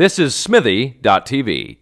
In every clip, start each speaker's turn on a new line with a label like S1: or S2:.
S1: This is Smithy.tv.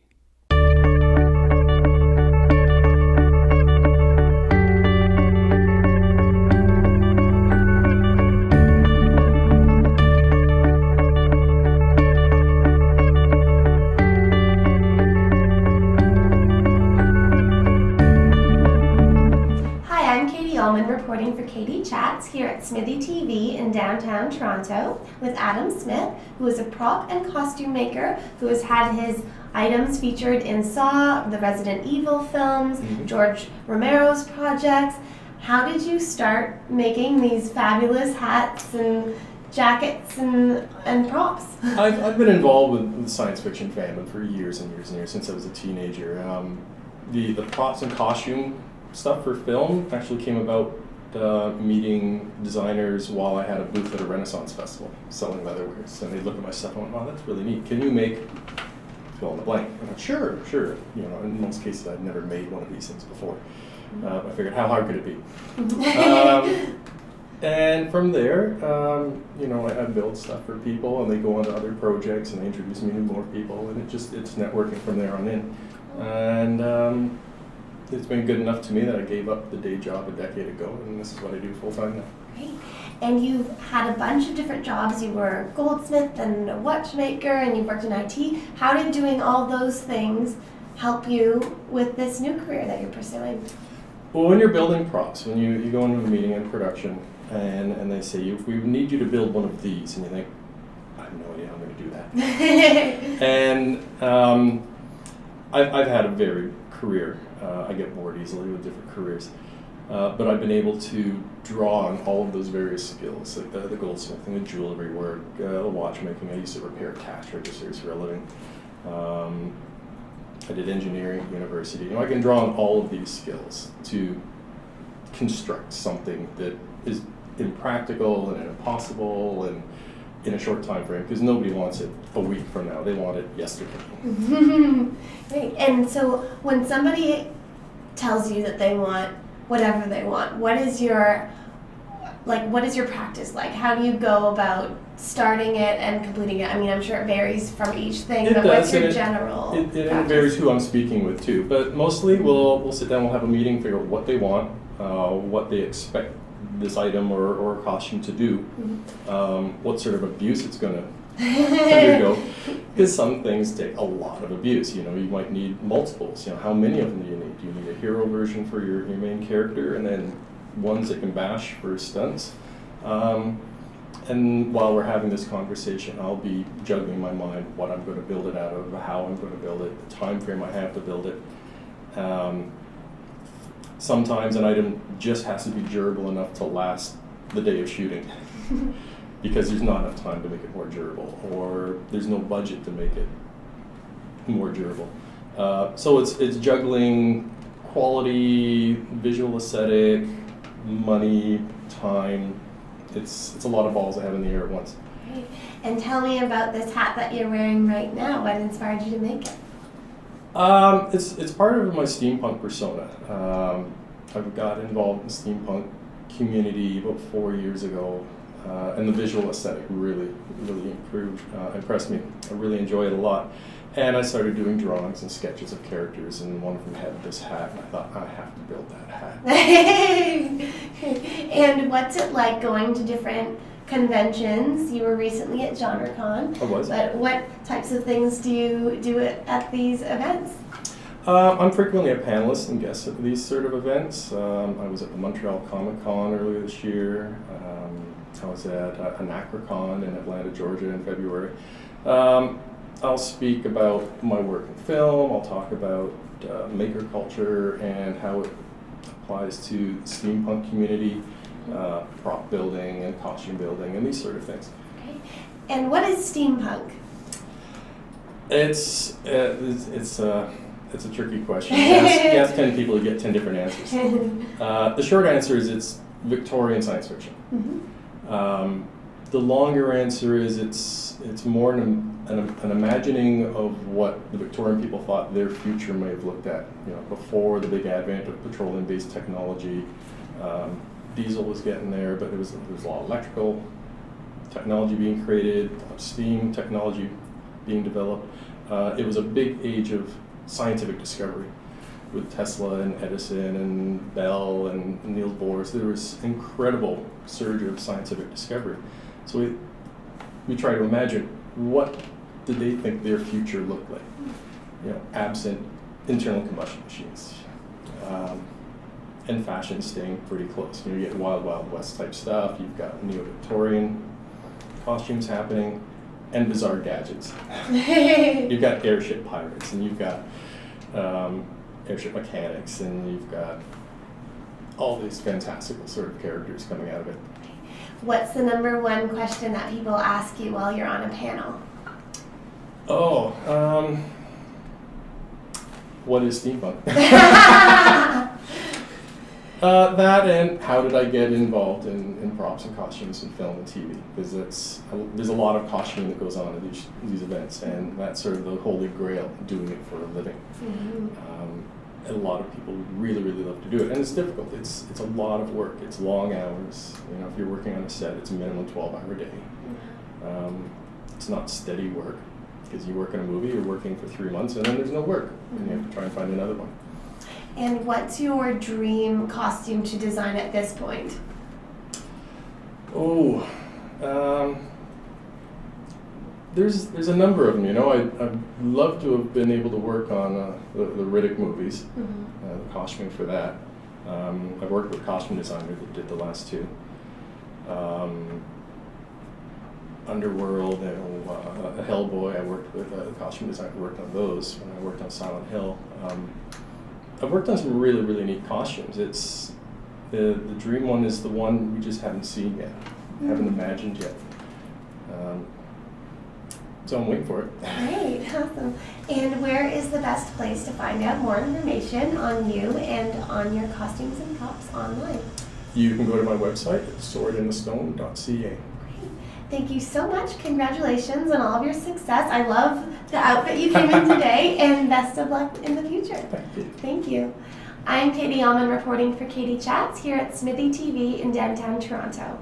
S2: Reporting for Katie Chats here at Smithy TV in downtown Toronto with Adam Smith, who is a prop and costume maker who has had his items featured in Saw, the Resident Evil films, George Romero's projects. How did you start making these fabulous hats and jackets and props?
S3: I've been involved with science fiction fandom for years and years and years, since I was a teenager. The props and costume stuff for film actually came about meeting designers while I had a booth at a Renaissance festival selling leatherwares, and they looked at my stuff and went, "Wow, that's really neat. Can you make fill in the blank?" And I went, "Sure." You know, in most cases, I'd never made one of these things before. I figured, how hard could it be? And from there, you know, I build stuff for people, and they go on to other projects, and they introduce me to more people, and it's networking from there on in. And it's been good enough to me that I gave up the day job a decade ago, and this is what I do full time now.
S2: Great. And you've had a bunch of different jobs. You were a goldsmith and a watchmaker, and you've worked in IT. How did doing all those things help you with this new career that you're pursuing?
S3: Well, when you're building props, when you go into a meeting in production, and they say, we need you to build one of these, and you think, I have no idea how I'm going to do that. And I've had a varied career. I get bored easily with different careers. But I've been able to draw on all of those various skills, like the goldsmithing, the jewelry work, the watchmaking. I used to repair cash registers for a living. I did engineering at university. You know, I can draw on all of these skills to construct something that is impractical and impossible and in a short time frame, because nobody wants it a week from now. They want it yesterday.
S2: Right. And so when somebody tells you that they want whatever they want, what is your practice like? How do you go about starting it and completing it? I mean, I'm sure it varies from each thing, but what's your general
S3: It varies who I'm speaking with too, but mostly we'll sit down, we'll have a meeting, figure out what they want, what they expect this item or costume to do, what sort of abuse it's going to undergo, because some things take a lot of abuse. You know, you might need multiples. You know, how many of them do you need? Do you need a hero version for your main character, and then ones that can bash for stunts? And while we're having this conversation, I'll be juggling in my mind what I'm going to build it out of, how I'm going to build it, the time frame I have to build it. Sometimes an item just has to be durable enough to last the day of shooting because there's not enough time to make it more durable, or there's no budget to make it more durable. So it's juggling quality, visual aesthetic, money, time. It's a lot of balls I have in the air at once.
S2: Great. And tell me about this hat that you're wearing right now. What inspired you to make it?
S3: It's part of my steampunk persona. I've got involved in the steampunk community about 4 years ago, and the visual aesthetic really impressed me. I really enjoy it a lot. And I started doing drawings and sketches of characters, and one of them had this hat, and I thought, I have to build that hat.
S2: And what's it like going to different conventions? You were recently at GenreCon.
S3: I was.
S2: But what types of things do you do at these events?
S3: I'm frequently a panelist and guest at these sort of events. I was at the Montreal Comic Con earlier this year. I was at Anacrocon in Atlanta, Georgia in February. I'll speak about my work in film. I'll talk about maker culture and how it applies to the steampunk community, prop building and costume building and these sort of things.
S2: Okay. And what is steampunk?
S3: It's a tricky question. You ask 10 people, you get 10 different answers. The short answer is it's Victorian science fiction. The longer answer is it's more an imagining of what the Victorian people thought their future may have looked at. You know, before the big advent of petroleum-based technology, diesel was getting there, but there was a lot of electrical technology being created, a lot of steam technology being developed. It was a big age of scientific discovery with Tesla and Edison and Bell and Niels Bohr. There was incredible surge of scientific discovery. So we try to imagine, what did they think their future looked like, absent internal combustion machines. And fashion staying pretty close. You get Wild Wild West type stuff, you've got neo-Victorian costumes happening, and bizarre gadgets. You've got airship pirates, and you've got airship mechanics, and you've got all these fantastical sort of characters coming out of it.
S2: What's the number one question that people ask you while you're on a panel?
S3: What is steampunk? That, and how did I get involved in props and costumes and film and TV? Because there's a lot of costuming that goes on at these events, and that's sort of the holy grail, doing it for a living. And a lot of people really, really love to do it, and it's difficult. It's a lot of work. It's long hours. If you're working on a set, it's a minimum 12-hour day. It's not steady work, because you work on a movie, you're working for 3 months, and then there's no work, and you have to try and find another one.
S2: And what's your dream costume to design at this point?
S3: There's a number of them. I'd love to have been able to work on the Riddick movies, the costuming for that. I've worked with a costume designer that did the last two. Underworld, Hellboy, I worked with a costume designer who worked on those when I worked on Silent Hill. I've worked on some really, really neat costumes. It's the dream one is the one we just haven't seen yet, haven't imagined yet. So I'm waiting for it.
S2: Great, awesome. And where is the best place to find out more information on you and on your costumes and props online?
S3: You can go to my website at swordinthestone.ca.
S2: Thank you so much. Congratulations on all of your success. I love the outfit you came in today, and best of luck in the future.
S3: Thank you.
S2: Thank you. I'm Katie Allman reporting for Katie Chats here at Smithy TV in downtown Toronto.